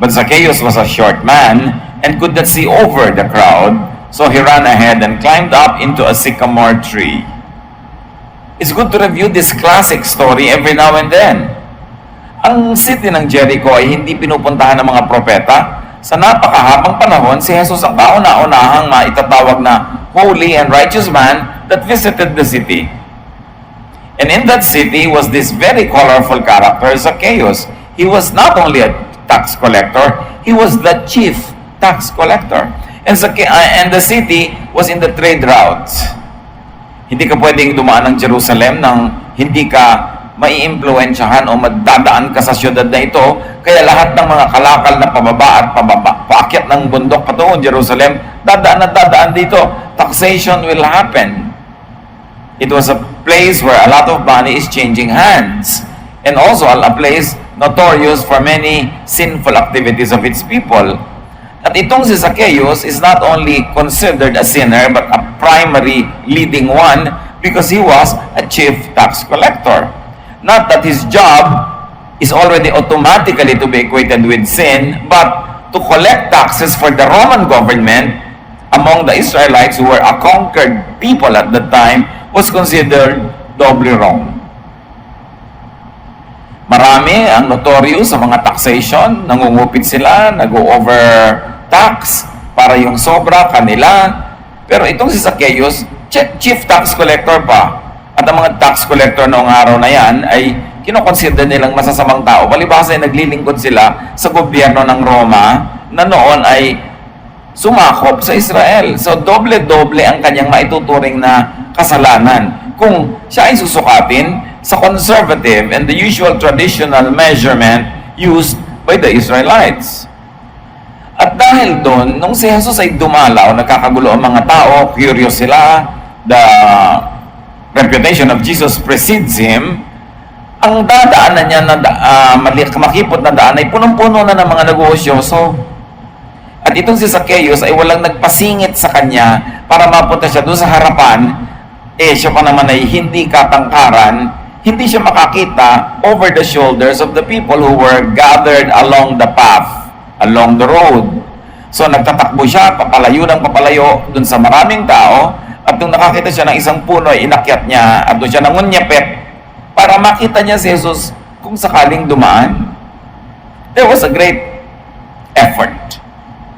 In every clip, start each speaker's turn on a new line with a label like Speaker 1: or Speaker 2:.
Speaker 1: But Zacchaeus was a short man and could not see over the crowd, so he ran ahead and climbed up into a sycamore tree. It's good to review this classic story every now and then. Ang city ng Jericho ay hindi pinupuntahan ng mga propeta. Sa napakahabang panahon, si Jesus ang kauna-unahang maitatawag na holy and righteous man that visited the city. And in that city was this very colorful character, Zacchaeus. He was not only a tax collector, he was the chief tax collector. And the city was in the trade routes. Hindi ka pwedeng dumaan ng Jerusalem nang hindi ka maiimpluwensyahan o madadaan ka sa syudad na ito. Kaya lahat ng mga kalakal na pababa at paakyat ng bundok patungong Jerusalem, dadaan at dadaan dito. Taxation will happen. It was a place where a lot of money is changing hands. And also a place notorious for many sinful activities of its people. At itong si Zacchaeus is not only considered a sinner but a primary leading one because he was a chief tax collector. Not that his job is already automatically to be equated with sin, but to collect taxes for the Roman government among the Israelites who were a conquered people at the time was considered doubly wrong. Marami ang notorious sa mga taxation, nangungupit sila, nag-overtax para yung sobra kanila. Pero itong si Zacchaeus, chief tax collector pa. At ang mga tax collector noong araw na yan ay kinoconsider nilang masasamang tao. Palibhasa ay naglilingkod sila sa gobyerno ng Roma na noon ay sumakop sa Israel. So doble-doble ang kanyang maituturing na kasalanan. Kung siya ay susukatin sa conservative and the usual traditional measurement used by the Israelites. At dahil doon, nung si Jesus ay dumalaw, nagkakagulo ang mga tao, curious sila, the reputation of Jesus precedes him, ang dadaanan niya na makipot na daan ay punong-puno na ng mga negosyoso. At itong si Zacchaeus ay walang nagpasingit sa kanya para mapunta siya doon sa harapan. Siya pa naman ay hindi katangkaran, hindi siya makakita over the shoulders of the people who were gathered along the path, along the road. So nagtatakbo siya, papalayo ng papalayo dun sa maraming tao, at nung nakakita siya ng isang puno, inakyat niya, at doon siya nangunyapit para makita niya si Jesus kung sakaling dumaan. There was a great effort.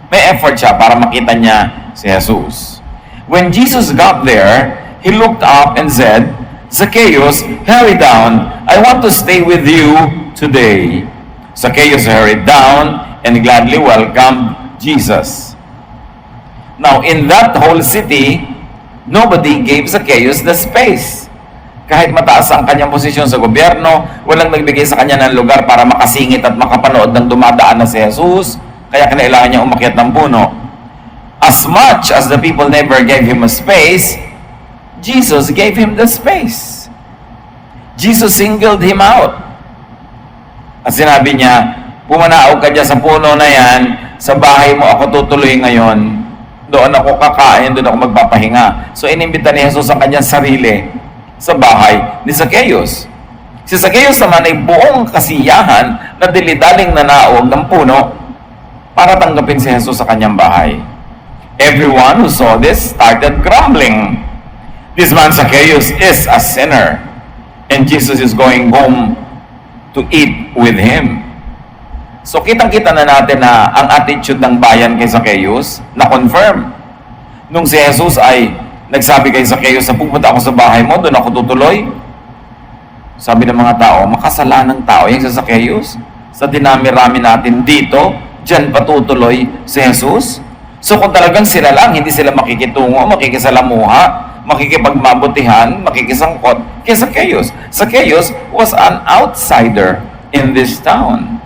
Speaker 1: May effort siya para makita niya si Jesus. When Jesus got there, he looked up and said, Zacchaeus, hurry down. I want to stay with you today. Zacchaeus hurried down and gladly welcomed Jesus. Now, in that whole city, nobody gave Zacchaeus the space. Kahit mataas ang kanyang posisyon sa gobyerno, walang nagbigay sa kanya ng lugar para makasingit at makapanood ng dumadaan na si Jesus, kaya kailangan niya umakyat ng puno. As much as the people never gave him a space, Jesus gave him the space. Jesus singled him out. At sinabi niya, pumanaaw ka dyan sa puno na yan, sa bahay mo ako tutuloy ngayon. Doon ako kakain, doon ako magpapahinga. So inimbita ni Jesus ang kanyang sarili sa bahay ni Zacchaeus. Si Zacchaeus naman ay buong kasiyahan na dilidaling nanaog ng puno para tanggapin si Jesus sa kanyang bahay. Everyone who saw this started grumbling. This man Zacchaeus is a sinner, and Jesus is going home to eat with him. So kitang-kita na natin na ang attitude ng bayan kay Zacchaeus na-confirm. Nung si Jesus ay nagsabi kay Zacchaeus na pupunta ako sa bahay mo, doon ako tutuloy. Sabi ng mga tao, makasalanang tao yung si Zacchaeus. Sa dinami-rami natin dito, dyan patutuloy si Jesus. So kung talagang sila lang, hindi sila makikitungo, makikisalamuha, makikipagmabutihan, makikisangkot kay Zacchaeus. Zacchaeus was an outsider in this town.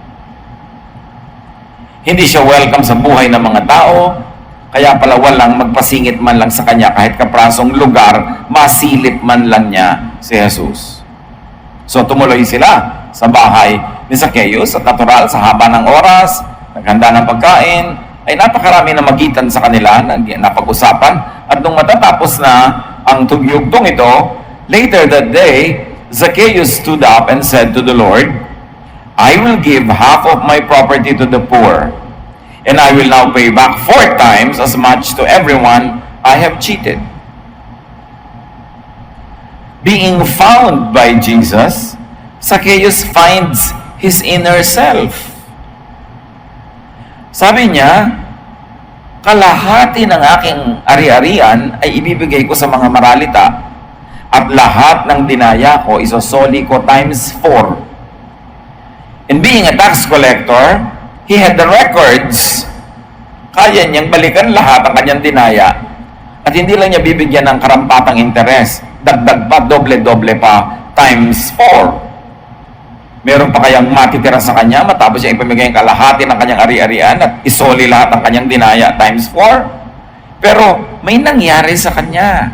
Speaker 1: Hindi siya welcome sa buhay ng mga tao, kaya pala walang magpasingit man lang sa kanya kahit kaprasong lugar, masilip man lang niya si Jesus. So tumuloy sila sa bahay ni Zacchaeus at natural sa haba ng oras, naghanda ng pagkain, ay napakarami na magitan sa kanila, napag-usapan. At nung matatapos na ang tugyugtong ito, later that day, Zacchaeus stood up and said to the Lord, I will give half of my property to the poor, and I will now pay back 4 times as much to everyone I have cheated. Being found by Jesus, Zacchaeus finds his inner self. Sabi niya, kalahati ng aking ari-arian ay ibibigay ko sa mga maralita, at lahat ng dinaya ko isosoli ko times 4. And being a tax collector, he had the records. Kaya niyang balikan lahat ang kanyang dinaya. At hindi lang niya bibigyan ng karampatang interes. Dagdag pa, doble-doble pa, times 4. Meron pa kayang matitira sa kanya matapos siya ipamigay ang kalahati ng kanyang ari-arian at isoli lahat ng kanyang dinaya times 4. Pero may nangyari sa kanya.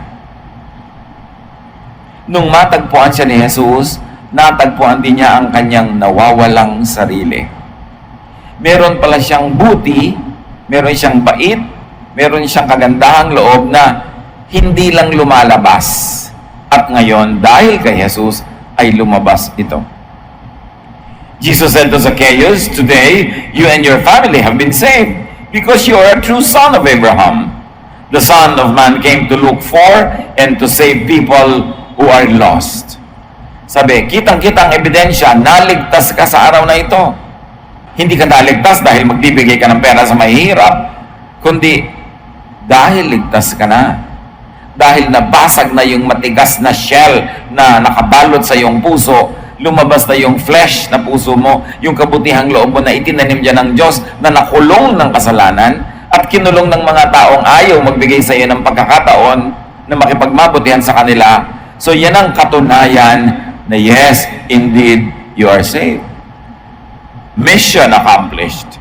Speaker 1: Nung matagpuan siya ni Jesus, natagpuan din niya ang kanyang nawawalang sarili. Meron pala siyang buti, meron siyang bait, meron siyang kagandahang loob na hindi lang lumalabas. At ngayon, dahil kay Jesus, ay lumabas ito. Jesus said to Zacchaeus, "Today, you and your family have been saved, because you are a true son of Abraham. The Son of Man came to look for and to save people who are lost." Sabi, kitang-kitang ebidensya, naligtas ka sa araw na ito. Hindi ka naligtas dahil magbibigay ka ng pera sa mahihirap, kundi dahil ligtas ka na. Dahil nabasag na yung matigas na shell na nakabalot sa iyong puso, lumabas na yung flesh na puso mo, yung kabutihang loob mo na itinanim dyan ng Diyos na nakulong ng kasalanan at kinulong ng mga taong ayaw magbigay sa iyo ng pagkakataon na makipagmabutihan sa kanila. So yan ang katunayan na yes, indeed, you are saved. Mission accomplished.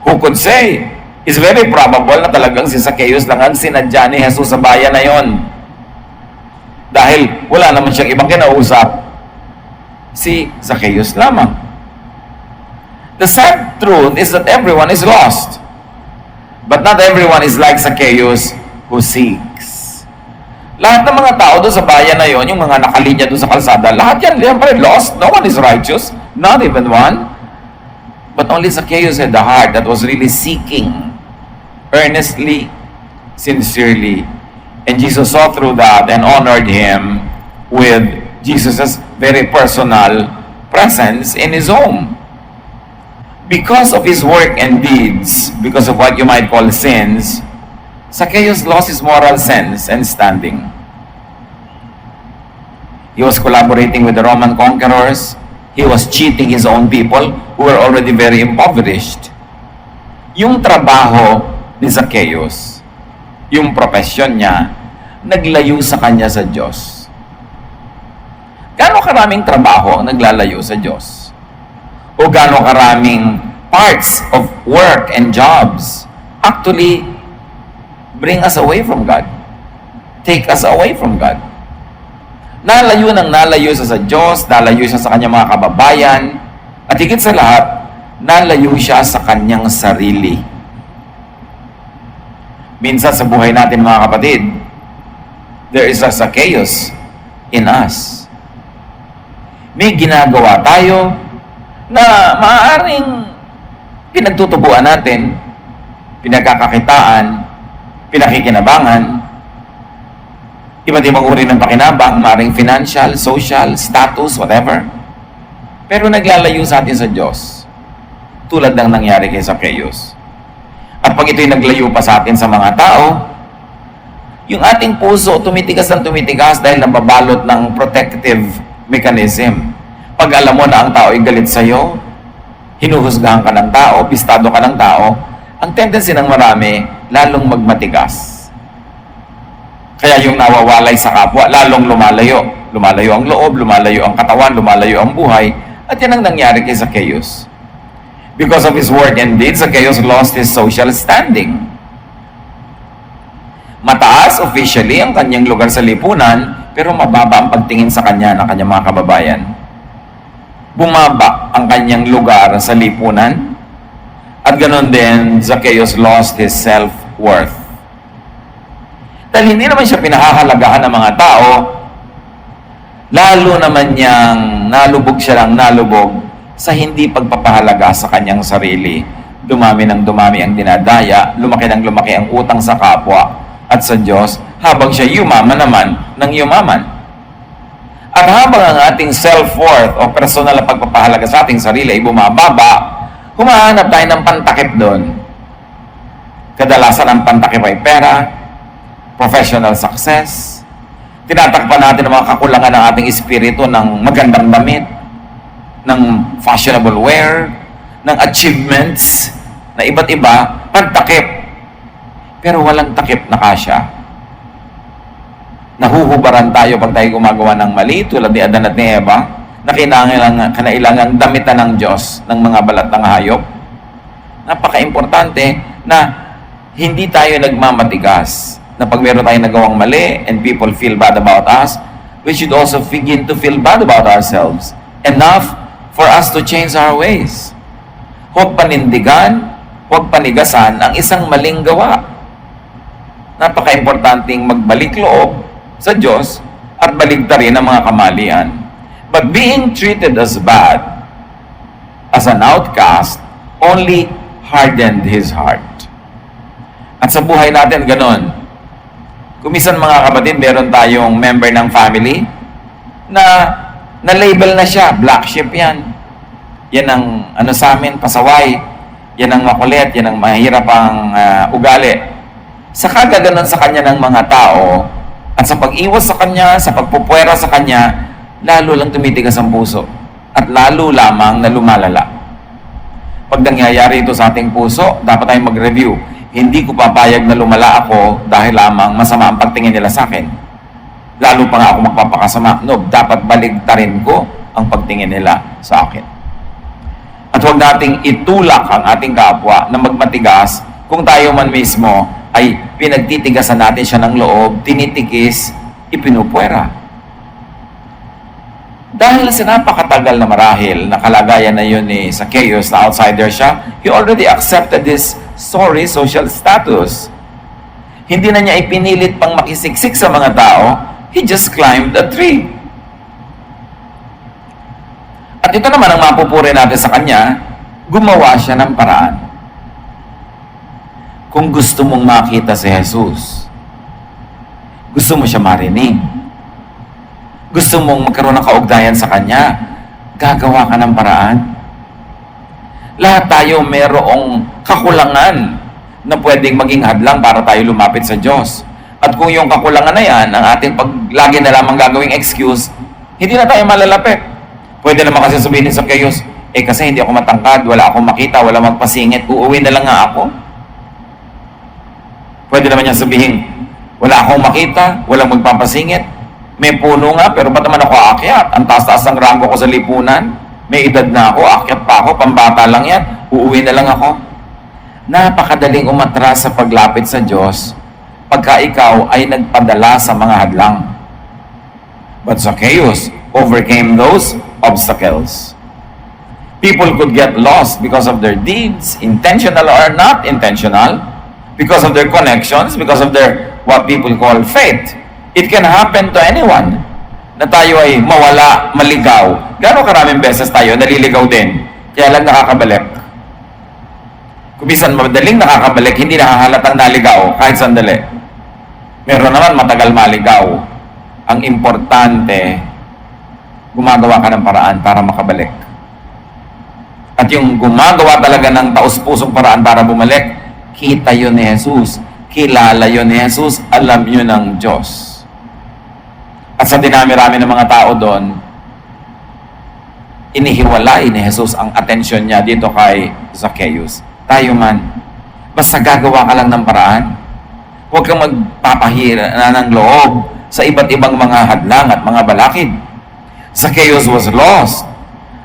Speaker 1: Who could say? It's very probable na talagang si Zacchaeus lang ang sinadya ni Jesus sa bayan na yon. Dahil wala naman siyang ibang kinausap. Si Zacchaeus lamang. The sad truth is that everyone is lost. But not everyone is like Zacchaeus who seeks. Lahat ng mga tao doon sa bayan na yon, yung mga nakalinya doon sa kalsada, lahat yan, siyempre lost. No one is righteous. Not even one. But only Zacchaeus had the heart that was really seeking, earnestly, sincerely. And Jesus saw through that and honored him with Jesus' very personal presence in his home. Because of his work and deeds, because of what you might call sins, Zacchaeus lost his moral sense and standing. He was collaborating with the Roman conquerors. He was cheating his own people who were already very impoverished. Yung trabaho ni Zacchaeus, yung profesyon niya, naglayo sa kanya sa Diyos. Gaano karaming trabaho ang naglalayo sa Diyos? O gaano karaming parts of work and jobs actually bring us away from God. Take us away from God. Nalayo ng nalayo siya sa Diyos, nalayo siya sa kanyang mga kababayan, at higit sa lahat, nalayo siya sa kanyang sarili. Minsan sa buhay natin mga kapatid, there is a Zacchaeus in us. May ginagawa tayo na maaaring pinagtutubuan natin, pinagkakakitaan, pinakikinabangan, iba't ibang uri ng pakinabang, maaaring financial, social, status, whatever. Pero naglalayo sa atin sa Diyos, tulad ng nangyari kay Zacchaeus. At pag ito'y naglayo pa sa atin sa mga tao, yung ating puso tumitigas ng tumitigas dahil nababalot ng protective mechanism. Pag alam mo na ang tao ay galit sa'yo, hinuhusgahan ka ng tao, pistado ka ng tao, ang tendency ng marami, lalong magmatigas. Kaya yung nawawalay sa kapwa, lalong lumalayo. Lumalayo ang loob, lumalayo ang katawan, lumalayo ang buhay. At yan ang nangyari kay Zacchaeus. Because of his work and deeds, Zacchaeus lost his social standing. Mataas officially ang kanyang lugar sa lipunan, pero mababa ang pagtingin sa kanya ng kanyang mga kababayan. Bumaba ang kanyang lugar sa lipunan, at ganoon din, Zacchaeus lost his self-worth. Dahil hindi naman siya pinahahalagahan ng mga tao, lalo naman niyang nalubog siya lang nalubog sa hindi pagpapahalaga sa kanyang sarili. Dumami ng dumami ang dinadaya, lumaki ng lumaki ang utang sa kapwa at sa Diyos, habang siya yumaman naman ng yumaman. At habang ang ating self-worth o personal na pagpapahalaga sa ating sarili ay bumababa, humahanap tayo ng pantakip doon. Kadalasan ang pantakip ay pera, professional success, tinatakpan natin ang mga kakulangan ng ating espiritu ng magandang damit, ng fashionable wear, ng achievements na iba't iba, pantakip. Pero walang takip na kasya. Nahuhubaran tayo pag tayo gumagawa ng mali, tulad ni Adan at ni Eva, na kinailangang damitan ng Diyos ng mga balat ng hayop. Napaka-importante na hindi tayo nagmamatigas. Na pag meron tayong nagawang mali and people feel bad about us, we should also begin to feel bad about ourselves. Enough for us to change our ways. Huwag panindigan, huwag panigasan ang isang maling gawa. Napaka-importanting magbalik loob sa Diyos at baligtarin ang mga kamalian. But being treated as bad, as an outcast, only hardened his heart. At sa buhay natin, ganon. Kumisan mga kapatid, meron tayong member ng family na label na siya, black sheep yan. Yan ang sa amin, pasaway. Yan ang makulit, yan ang mahirap ang ugali. Sa kagaganon sa kanya ng mga tao, at sa pag-iwas sa kanya, sa pagpupwera sa kanya, lalo lang tumitigas ang puso. At lalo lamang na lumalala. Pag nangyayari ito sa ating puso, dapat tayong mag-review. Hindi ko papayag na lumala ako dahil lamang masama ang pagtingin nila sa akin. Lalo pa nga ako magpapakasama. No, dapat baligtarin ko ang pagtingin nila sa akin. At huwag nating itulak ang ating kapwa na magmatigas kung tayo man mismo ay pinagtitigasan natin siya ng loob, tinitikis, ipinupwera. Dahil sa napakatagal na marahil na kalagayan na yun ni Zacchaeus na outsider siya, he already accepted this sorry social status. Hindi na niya ipinilit pang makisiksik sa mga tao, he just climbed a tree. At ito naman ang mapupuri natin sa kanya, gumawa siya ng paraan. Kung gusto mong makita si Jesus, gusto mo siya marinig, gusto mong magkaroon ng kaugnayan sa kanya, gagawa ka ng paraan. Lahat tayo mayroong kakulangan na pwedeng maging hadlang para tayo lumapit sa Diyos. At kung yung kakulangan na yan, ang ating lagi na lamang gagawing excuse, hindi na tayo malalapit. Pwede naman kasi sabihin ni Zacchaeus, kasi hindi ako matangkad, wala akong makita, wala magpasingit, uuwi na lang nga ako. Pwede naman niya sabihin, wala akong makita, walang magpapasingit, may puno nga, pero ba't naman ako aakyat? Ang taas-taas ng ranggo ko sa lipunan, may edad na ako, aakyat pa ako, pambata lang yan, uuwi na lang ako. Napakadaling umatras sa paglapit sa Diyos pagka ikaw ay nagpadala sa mga hadlang. But Zacchaeus overcame those obstacles. People could get lost because of their deeds, intentional or not intentional, because of their connections, because of their what people call faith. It can happen to anyone na tayo ay mawala, maligaw. Gano'ng karaming beses tayo naliligaw din, kaya lang nakakabalik. Kumisan madaling nakakabalik, hindi nakahalatang naligaw kahit sandali. Meron naman matagal maligaw. Ang importante, gumagawa ka ng paraan para makabalik. At yung gumagawa talaga ng taus-pusong paraan para bumalik, kita yun ni Jesus. Kilala yun ni Jesus. Alam yun ng Diyos. At sa dinami-rami ng mga tao doon, inihiwalay ni Jesus ang atensyon niya dito kay Zacchaeus. Tayo man, basta gagawa ka lang ng paraan. Huwag kang magpapahira na ng loob sa iba't ibang mga hadlang at mga balakid. Zacchaeus was lost,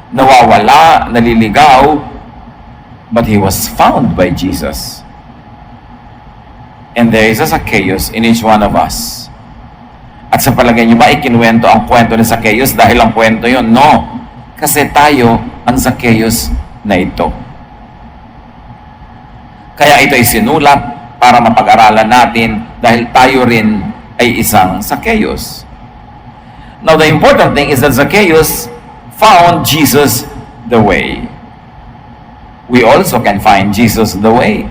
Speaker 1: nawawala, naliligaw, but he was found by Jesus. And there is a Zacchaeus in each one of us. At sa palagay niyo ba, ikinuwento ang kwento ni Zacchaeus dahil ang kwento yun? No. Kasi tayo ang Zacchaeus na ito. Kaya ito ay sinulat para mapag-aralan natin dahil tayo rin ay isang Zacchaeus. Now, the important thing is that Zacchaeus found Jesus the way. We also can find Jesus the way.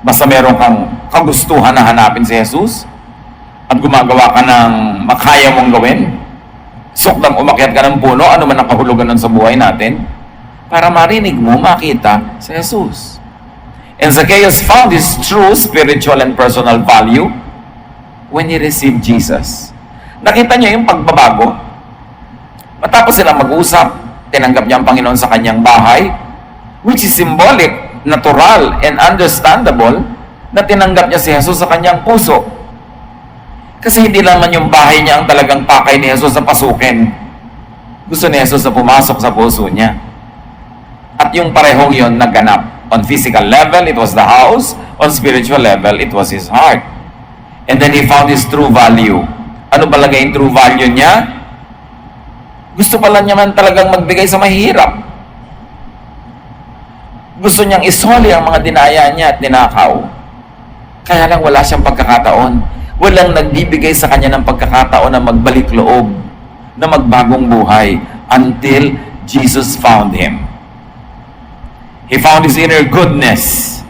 Speaker 1: Basta meron kang kagustuhan na hanapin si Jesus at gumagawa ka ng makaya mong gawin, sukdang umakyat ka ng puno, ano man ang kahulugan nun sa buhay natin, para marinig mo, makita si Jesus. And Zacchaeus found his true spiritual and personal value when he received Jesus. Nakita niya yung pagbabago. Matapos sila mag-usap, tinanggap niya ang Panginoon sa kanyang bahay, which is symbolic, natural, and understandable na tinanggap niya si Jesus sa kanyang puso. Kasi hindi naman yung bahay niya ang talagang pakay ni Jesus sa pasukin. Gusto ni Jesus na pumasok sa puso niya. At yung parehong yon naganap. On physical level, it was the house. On spiritual level, it was his heart. And then he found his true value. Ano ba lagay yung true value niya? Gusto pala niya man talagang magbigay sa mahirap. Gusto niyang isoli ang mga dinaya niya at ninakaw. Kaya lang wala siyang pagkakataon. Walang nagbibigay sa kanya ng pagkakataon na magbalik loob, na magbagong buhay, until Jesus found him. He found his inner goodness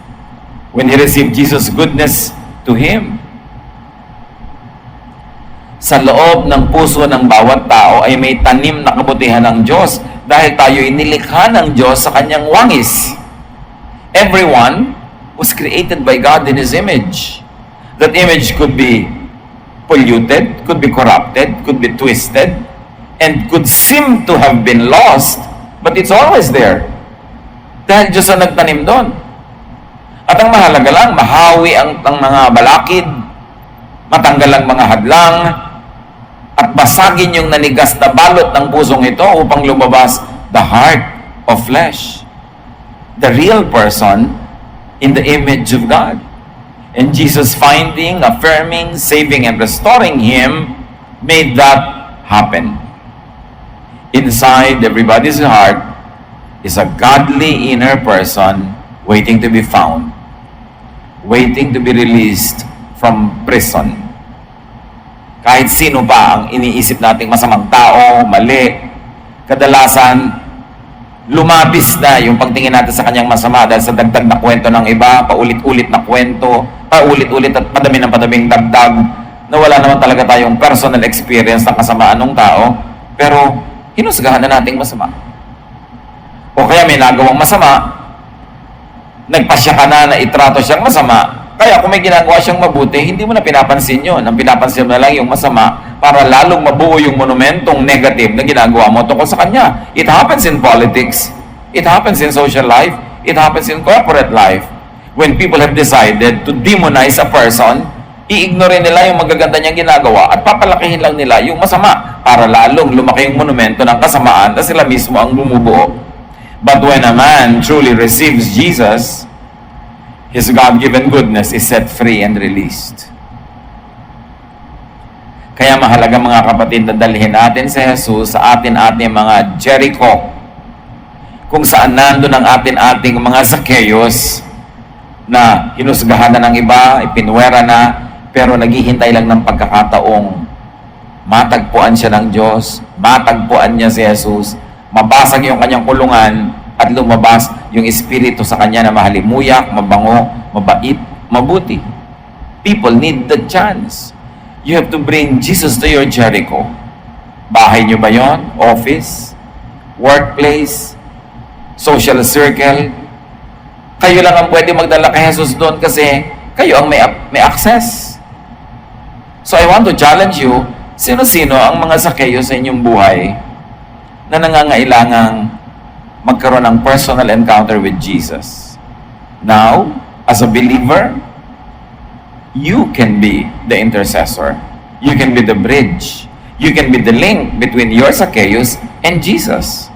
Speaker 1: when he received Jesus' goodness to him. Sa loob ng puso ng bawat tao ay may tanim na kabutihan ng Diyos dahil tayo inilikha ng Diyos sa kanyang wangis. Everyone was created by God in His image. That image could be polluted, could be corrupted, could be twisted, and could seem to have been lost, but it's always there. Dahil Diyos ang nagtanim doon. At ang mahalaga lang, mahawi ang mga balakid, matanggal ang mga hadlang, at basagin yung nanigas na balot ng pusong ito upang lumabas the heart of flesh. The real person in the image of God. And Jesus finding, affirming, saving, and restoring him made that happen. Inside everybody's heart is a godly inner person waiting to be found, waiting to be released from prison. Kahit sino pa ang iniisip nating masamang tao, mali, kadalasan lumabis na yung pagtingin natin sa kanyang masama dahil sa dagdag na kwento ng iba, paulit-ulit na kwento, paulit-ulit at padami ng padaming dagdag, na wala naman talaga tayong personal experience ng kasamaan ng tao, pero hinusgahan na nating masama. O kaya may nagawang masama, nagpasya ka na itrato siyang masama, kaya kung may ginagawa siyang mabuti, hindi mo na pinapansin yun. Ang pinapansin mo na lang yung masama para lalong mabuo yung monumentong negative na ginagawa mo tungkol sa kanya. It happens in politics. It happens in social life. It happens in corporate life. When people have decided to demonize a person, i-ignore nila yung magaganda niyang ginagawa at papalakihin lang nila yung masama para lalong lumaki yung monumento ng kasamaan na sila mismo ang bumubuo. But when a man truly receives Jesus, his God-given goodness is set free and released. Kaya mahalaga mga kapatid na dalhin natin si Jesus sa ating mga Jericho, kung saan nandun ang ating mga Zacchaeus na hinusgahan na ng iba, ipinwera na, pero naghihintay lang ng pagkakataong matagpuan siya ng Diyos, matagpuan niya si Jesus, mabasag yung kanyang kulungan, at lumabas yung espiritu sa kanya na mahalimuyak, mabango, mabait, mabuti. People need the chance. You have to bring Jesus to your Jericho. Bahay nyo ba yon? Office? Workplace? Social circle? Kayo lang ang pwede magdala kay Jesus doon kasi kayo ang may access. So I want to challenge you, sino-sino ang mga Zacchaeus sa inyong buhay na nangangailangang magkaroon ng personal encounter with Jesus. Now, as a believer, you can be the intercessor. You can be the bridge. You can be the link between your Zacchaeus and Jesus.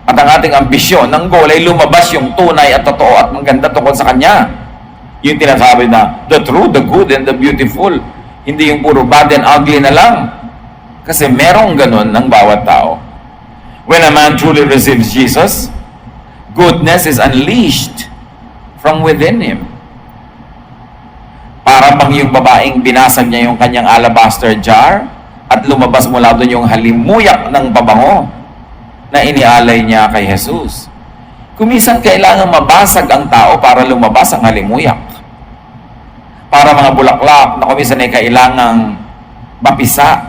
Speaker 1: At ang ating ambisyon, ng goal ay lumabas yung tunay at totoo at maganda tungkol sa Kanya. Yung tinasabi na, the true, the good, and the beautiful. Hindi yung puro bad and ugly na lang. Kasi merong ganun ng bawat tao. When a man truly receives Jesus, goodness is unleashed from within him. Para bang yung babaeng binasag niya yung kanyang alabaster jar at lumabas mula doon yung halimuyak ng pabango. na inialay niya kay Jesus. Kumisan kailangan mabasag ang tao para lumabas ang halimuyak. Para mga bulaklak na kumisan ay kailangang mapisa,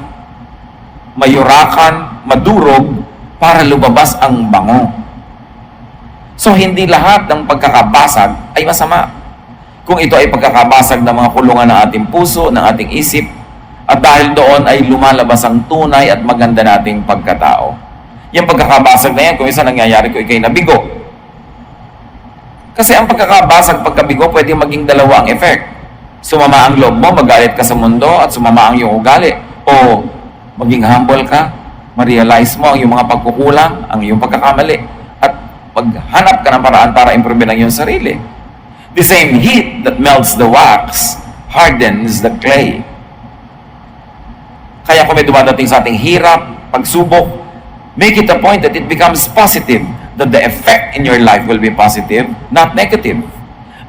Speaker 1: mayurakan, madurog para lumabas ang bango. So hindi lahat ng pagkakabasag ay masama. Kung ito ay pagkakabasag ng mga kulungan ng ating puso, ng ating isip, at dahil doon ay lumalabas ang tunay at maganda nating pagkatao. Yung pagkakabasag na yan, kung isa nangyayari ko, ikay nabigo. Kasi ang pagkakabasag, pagkabigo, pwede maging dalawa ang effect. Sumama ang loob mo, magalit ka sa mundo, at sumama ang iyong ugali. O maging humble ka, ma-realize mo ang iyong mga pagkukulang, ang iyong pagkakamali, at maghanap ka ng paraan para improve ang iyong sarili. The same heat that melts the wax hardens the clay. Kaya kung may dumadating sa ating hirap, pagsubok, make it a point that it becomes positive, that the effect in your life will be positive, not negative.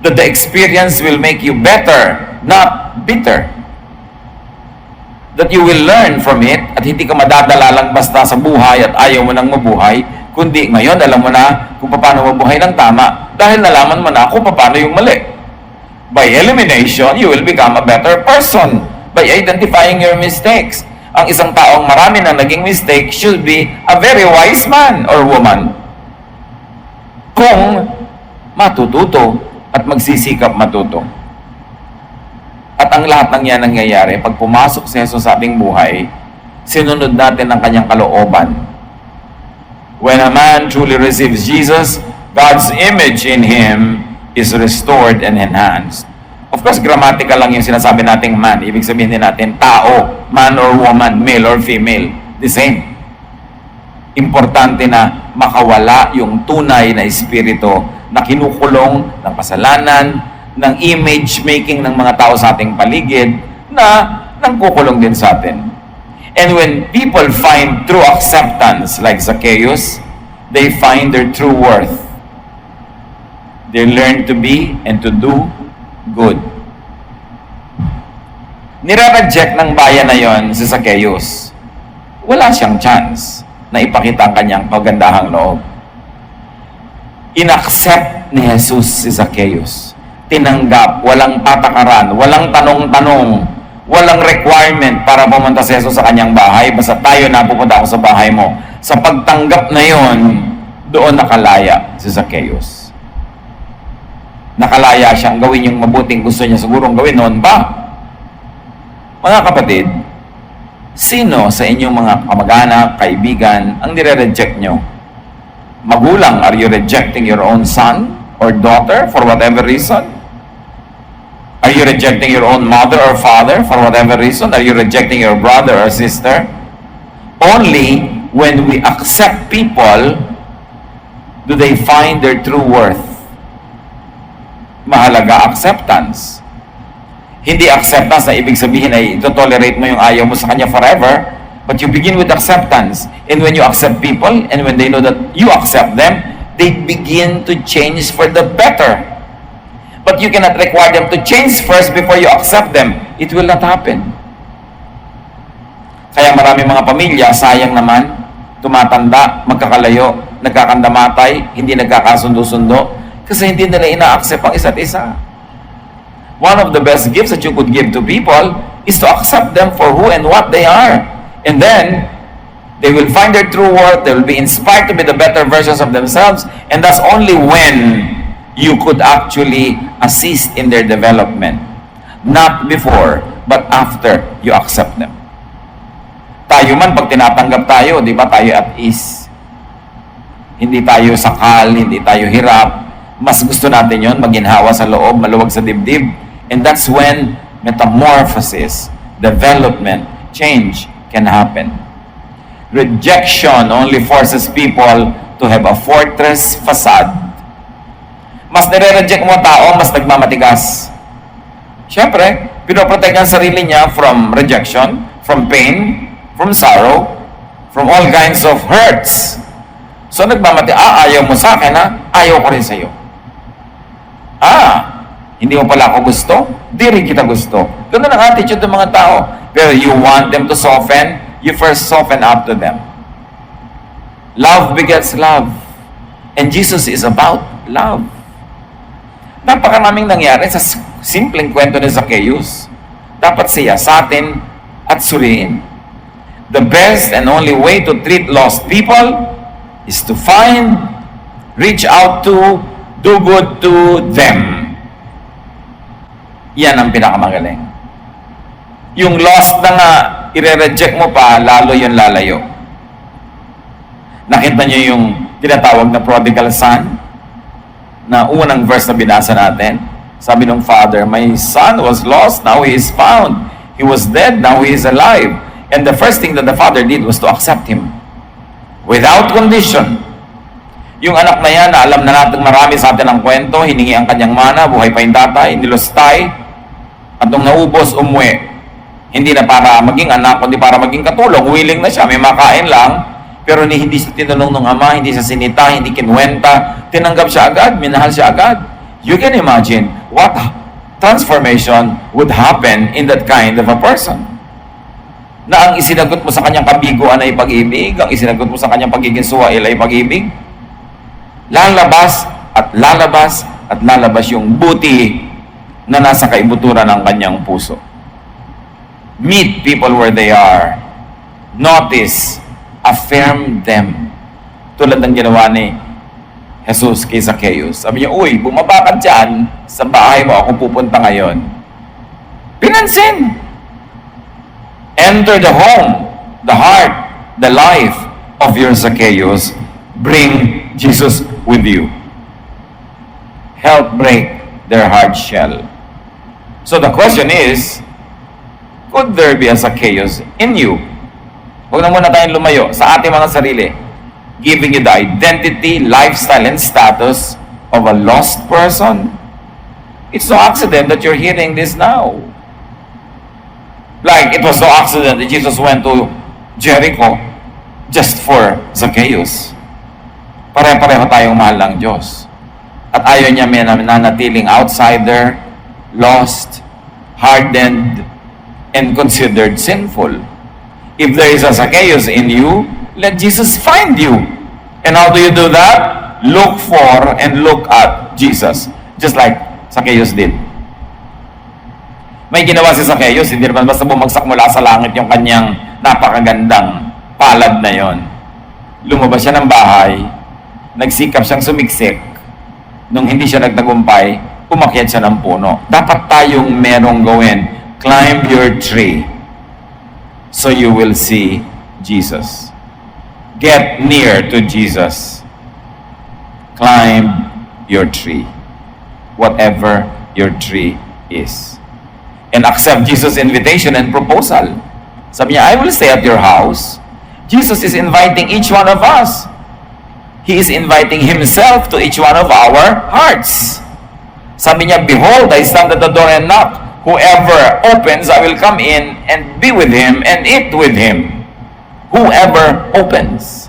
Speaker 1: That the experience will make you better, not bitter. That you will learn from it, at hindi ka madadala lang basta sa buhay at ayaw mo nang mabuhay, kundi ngayon alam mo na kung paano mabuhay ng tama, dahil nalaman mo na kung paano yung mali. By elimination, you will become a better person. By identifying your mistakes. Ang isang taong marami na naging mistake should be a very wise man or woman. Kung matututo at magsisikap matuto. At ang lahat ng yan nangyayari, pag pumasok si Jesus sa ating buhay, sinunod natin ang kanyang kalooban. When a man truly receives Jesus, God's image in him is restored and enhanced. Of course, grammatical lang yung sinasabi nating man. Ibig sabihin din natin tao, man or woman, male or female. The same. Importante na makawala yung tunay na espiritu na kinukulong ng kasalanan, ng image making ng mga tao sa ating paligid na nangkukulong din sa atin. And when people find true acceptance like Zacchaeus, they find their true worth. They learn to be and to do good. Nire-reject ng bayan na yon si Zacchaeus. Wala siyang chance na ipakita ang kanyang kagandahang loob. Inaccept ni Jesus si Zacchaeus. Tinanggap, walang patakaran, walang tanong-tanong, walang requirement para pumunta si Jesus sa kanyang bahay. Basta tayo na pupunta ako sa bahay mo. Sa pagtanggap na yon, doon nakalaya si Zacchaeus. Nakalaya siyang gawin yung mabuting gusto niya sigurong gawin noon pa. Mga kapatid, sino sa inyong mga kamag-anak, kaibigan, ang nire-reject nyo? Magulang, are you rejecting your own son or daughter for whatever reason? Are you rejecting your own mother or father for whatever reason? Are you rejecting your brother or sister? Only when we accept people do they find their true worth. Mahalaga acceptance. Hindi acceptance na ibig sabihin ay ito-tolerate mo yung ayaw mo sa kanya forever, but you begin with acceptance. And when you accept people, and when they know that you accept them, they begin to change for the better. But you cannot require them to change first before you accept them. It will not happen. Kaya marami mga pamilya, sayang naman, tumatanda, magkakalayo, nagkakandamatay, hindi nagkakasundo-sundo, kasi hindi nila ina-accept ang isa't isa. One of the best gifts that you could give to people is to accept them for who and what they are. And then, they will find their true worth, they will be inspired to be the better versions of themselves, and that's only when you could actually assist in their development. Not before, but after you accept them. Tayo man, pag tinatanggap tayo, di ba tayo at ease? Hindi tayo sakal, hindi tayo hirap. Mas gusto natin yon, maginhawa sa loob, maluwag sa dibdib. And that's when metamorphosis, development, change can happen. Rejection only forces people to have a fortress facade. Mas nire-reject mo tao, mas nagmamatigas. Siyempre, pinoprotect ang sarili niya from rejection, from pain, from sorrow, from all kinds of hurts. So ayaw mo sa akin ha? Ayaw ko rin sa iyo. Hindi mo pala ako gusto? Di rin kita gusto. Ganun ang attitude ng mga tao. Pero you want them to soften, you first soften up to them. Love begets love. And Jesus is about love. Napakaraming nangyari sa simpleng kwento ni Zacchaeus. Dapat siya sa atin at suriin. The best and only way to treat lost people is to find, reach out to, do good to them. Yan ang pinakamagaling. Yung lost na nga, i-reject mo pa, lalo yung lalayo. Nakita niyo yung tinatawag na prodigal son? Na unang verse na binasa natin. Sabi ng father, my son was lost, now he is found. He was dead, now he is alive. And the first thing that the father did was to accept him. Without condition. Yung anak na yan, na alam na natin marami sa atin ang kwento, hiningi ang kanyang mana, buhay pa yung tatay, nilustay, at nung naubos, umuwi. Hindi na para maging anak, kundi para maging katulong. Willing na siya, may makain lang, pero hindi siya tinanong ng ama, hindi siya sinita, hindi kinwenta, tinanggap siya agad, minahal siya agad. You can imagine what transformation would happen in that kind of a person. Na ang isinagot mo sa kanyang kabiguan ay pag-ibig, ang isinagot mo sa kanyang pagiging suwail ay pag-ibig, lalabas at lalabas at lalabas yung buti na nasa kaibuturan ng kanyang puso. Meet people where they are. Notice, affirm them. Tulad ng ginawa ni Jesus kay Zacchaeus. Sabi niya, uy, bumaba ka dyan sa bahay mo, ako pupunta ngayon. Pinansin. Enter the home, the heart, the life of your Zacchaeus. Bring Jesus with you. Help break their hard shell. So the question is, could there be a Zacchaeus in you? Huwag na muna tayong lumayo sa ating mga sarili. Giving you the identity, lifestyle, and status of a lost person. It's no accident that you're hearing this now. Like it was no accident that Jesus went to Jericho just for Zacchaeus. Pare-pareho tayong mahal ng Diyos. At ayaw niya may nanatiling outsider, lost, hardened, and considered sinful. If there is a Zacchaeus in you, let Jesus find you. And how do you do that? Look for and look at Jesus. Just like Zacchaeus did. May ginawa si Zacchaeus, hindi naman basta bumagsak mula sa langit yung kanyang napakagandang palad na yon. Lumabas siya ng bahay, nagsikap siyang sumiksik, nung hindi siya nagtagumpay, umakyat siya ng puno. Dapat tayong merong gawin. Climb your tree so you will see Jesus. Get near to Jesus. Climb your tree. Whatever your tree is. And accept Jesus' invitation and proposal. Sabi niya, I will stay at your house. Jesus is inviting each one of us. He is inviting Himself to each one of our hearts. Sabi niya, behold, I stand at the door and knock. Whoever opens, I will come in and be with him and eat with him. Whoever opens.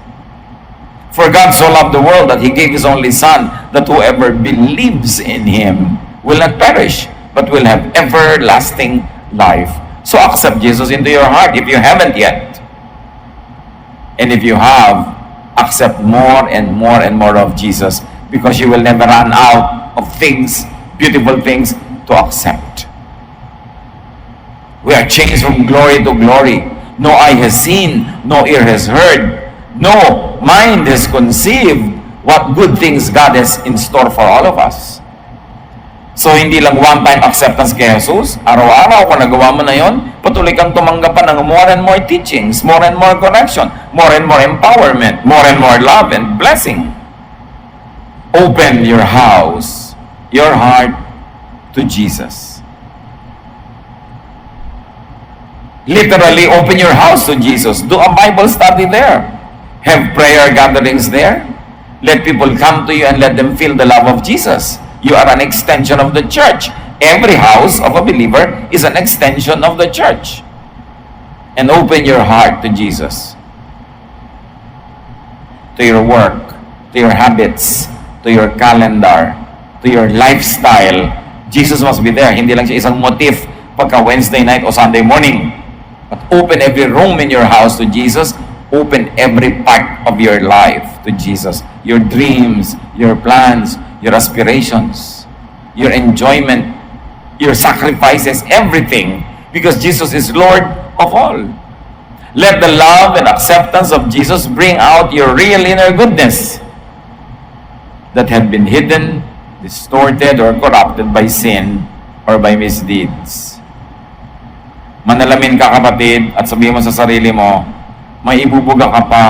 Speaker 1: For God so loved the world that He gave His only Son, that whoever believes in Him will not perish, but will have everlasting life. So accept Jesus into your heart if you haven't yet. And if you have, accept more and more and more of Jesus, because you will never run out of things, beautiful things to accept. We are changed from glory to glory. No eye has seen, no ear has heard, no mind has conceived what good things God has in store for all of us. So, hindi lang one-time acceptance kay Jesus. Araw-araw, kung nagawa mo na yon, patuloy kang tumanggap pa ng more and more teachings, more and more correction, more and more empowerment, more and more love and blessing. Open your house, your heart to Jesus. Literally, open your house to Jesus. Do a Bible study there. Have prayer gatherings there. Let people come to you and let them feel the love of Jesus. You are an extension of the church. Every house of a believer is an extension of the church. And open your heart to Jesus. To your work, to your habits, to your calendar, to your lifestyle. Jesus must be there. Hindi lang siya isang motif pagka Wednesday night o Sunday morning. But open every room in your house to Jesus. Open every part of your life to Jesus. Your dreams, your plans, your aspirations, your enjoyment, your sacrifices, everything. Because Jesus is Lord of all. Let the love and acceptance of Jesus bring out your real inner goodness that had been hidden, distorted, or corrupted by sin or by misdeeds. Manalamin ka, kapatid, at sabihin mo sa sarili mo, may ibubuga ka pa.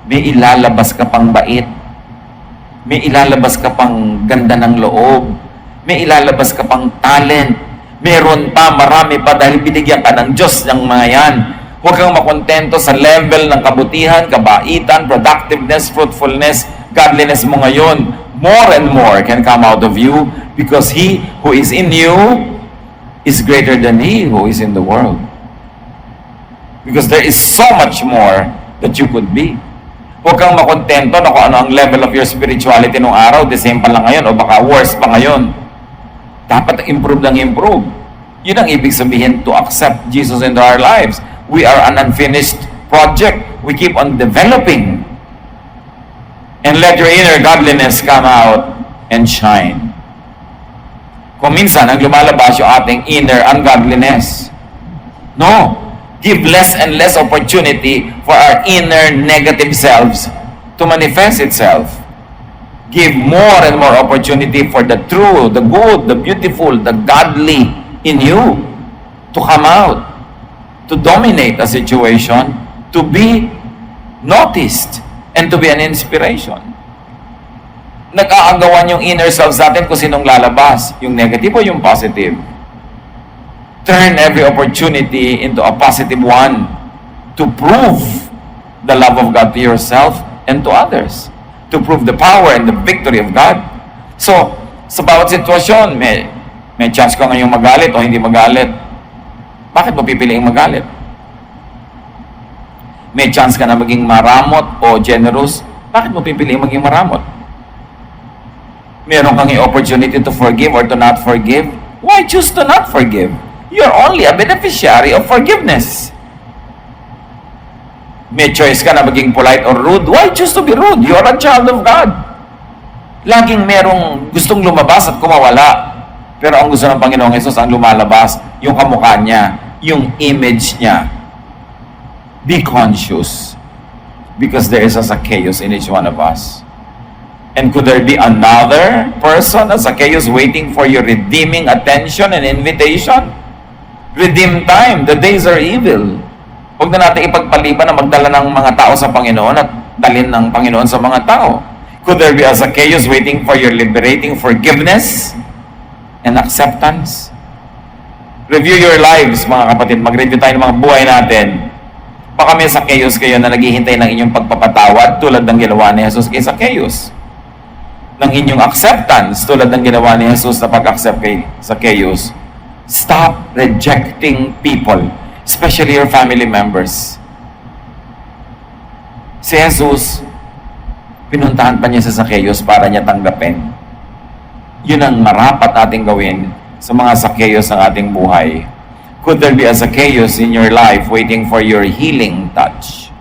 Speaker 1: May ilalabas ka pang bait. May ilalabas ka pang ganda ng loob. May ilalabas ka pang talent. Meron pa, marami pa, dahil binigyan ka ng Diyos ng mga yan. Huwag kang makontento sa level ng kabutihan, kabaitan, productiveness, fruitfulness, godliness mo ngayon. More and more can come out of you because He who is in you is greater than he who is in the world. Because there is so much more that you could be. Huwag kang makontento na kung ano ang level of your spirituality nung araw, the same pa lang ngayon, o baka worse pa ngayon. Dapat improve lang improve. Yun ang ibig sabihin to accept Jesus into our lives. We are an unfinished project. We keep on developing. And let your inner godliness come out and shine. Kung minsan, ang lumalabas yung ating inner ungodliness. No. Give less and less opportunity for our inner negative selves to manifest itself. Give more and more opportunity for the true, the good, the beautiful, the godly in you to come out, to dominate a situation, to be noticed, and to be an inspiration. Nag-aagawan yung inner selves natin kung sinong lalabas, yung negative o yung positive. Turn every opportunity into a positive one to prove the love of God to yourself and to others. To prove the power and the victory of God. So, sa bawat sitwasyon, may chance ka ngayong magalit o hindi magalit. Bakit mo pipiliing magalit? May chance ka na maging maramot o generous. Bakit mo pipiliing maging maramot? Meron kang opportunity to forgive or to not forgive. Why choose to not forgive? You're only a beneficiary of forgiveness. May choice ka na maging polite or rude. Why choose to be rude? You're a child of God. Laging merong gustong lumabas at kumawala. Pero ang gusto ng Panginoong Hesus, ang lumalabas, yung kamukha niya, yung image niya. Be conscious. Because there is a Zacchaeus in each one of us. And could there be another person, a Zacchaeus, waiting for your redeeming attention and invitation? Redeem time. The days are evil. Huwag na natin ipagpaliban na magdala ng mga tao sa Panginoon at dalhin ng Panginoon sa mga tao. Could there be a Zacchaeus waiting for your liberating forgiveness and acceptance? Review your lives, mga kapatid. Mag-review tayo ng mga buhay natin. Baka may Zacchaeus kayo na naghihintay ng inyong pagpapatawad tulad ng ginawa ni Jesus kay Zacchaeus. Ng inyong acceptance tulad ng ginawa ni Jesus na pag-accept kay Zacchaeus. Stop rejecting people, especially your family members. Si Jesus, pinuntahan pa niya sa Zacchaeus para niya tanggapin. Yun ang marapat nating gawin sa mga Zacchaeus ng ating buhay. Could there be a Zacchaeus in your life waiting for your healing touch?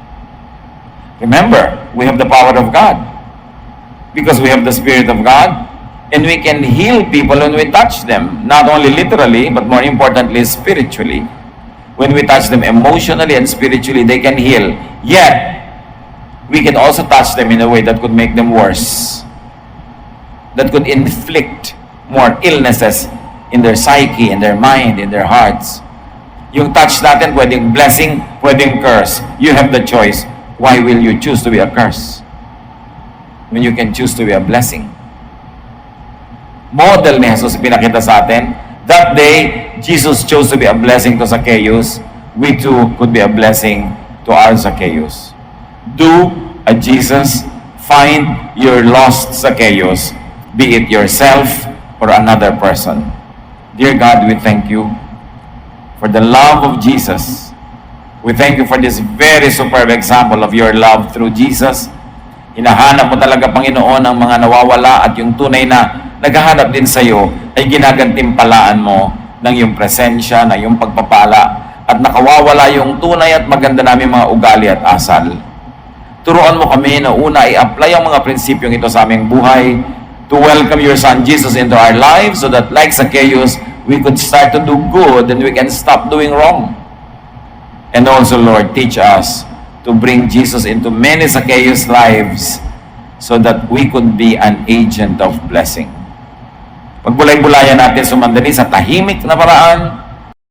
Speaker 1: Remember, we have the power of God. Because we have the Spirit of God. And we can heal people when we touch them. Not only literally, but more importantly, spiritually. When we touch them emotionally and spiritually, they can heal. Yet, we can also touch them in a way that could make them worse. That could inflict more illnesses in their psyche, in their mind, in their hearts. Yung touch natin, pwedeng blessing, pwedeng curse. You have the choice. Why will you choose to be a curse when you can choose to be a blessing? Model ni Jesus pinakita sa atin. That day, Jesus chose to be a blessing to Zacchaeus. We too could be a blessing to our Zacchaeus. Do a Jesus. Find your lost Zacchaeus. Be it yourself or another person. Dear God, we thank you for the love of Jesus. We thank you for this very superb example of your love through Jesus. Hinahanap mo talaga, Panginoon, ang mga nawawala at yung tunay na naghahanap din sa iyo ay ginagantimpalaan mo ng iyong presensya, ng iyong pagpapala. at nakawawala yung tunay at maganda namin mga ugali at asal. Turuan mo kami na una i-apply ang mga prinsipyong ito sa aming buhay, to welcome your Son Jesus into our lives so that like Zacchaeus, we could start to do good and we can stop doing wrong. And also, Lord, teach us to bring Jesus into many Zacchaeus lives so that we could be an agent of blessing. Pagbulay-bulayan natin sumandali sa tahimik na paraan,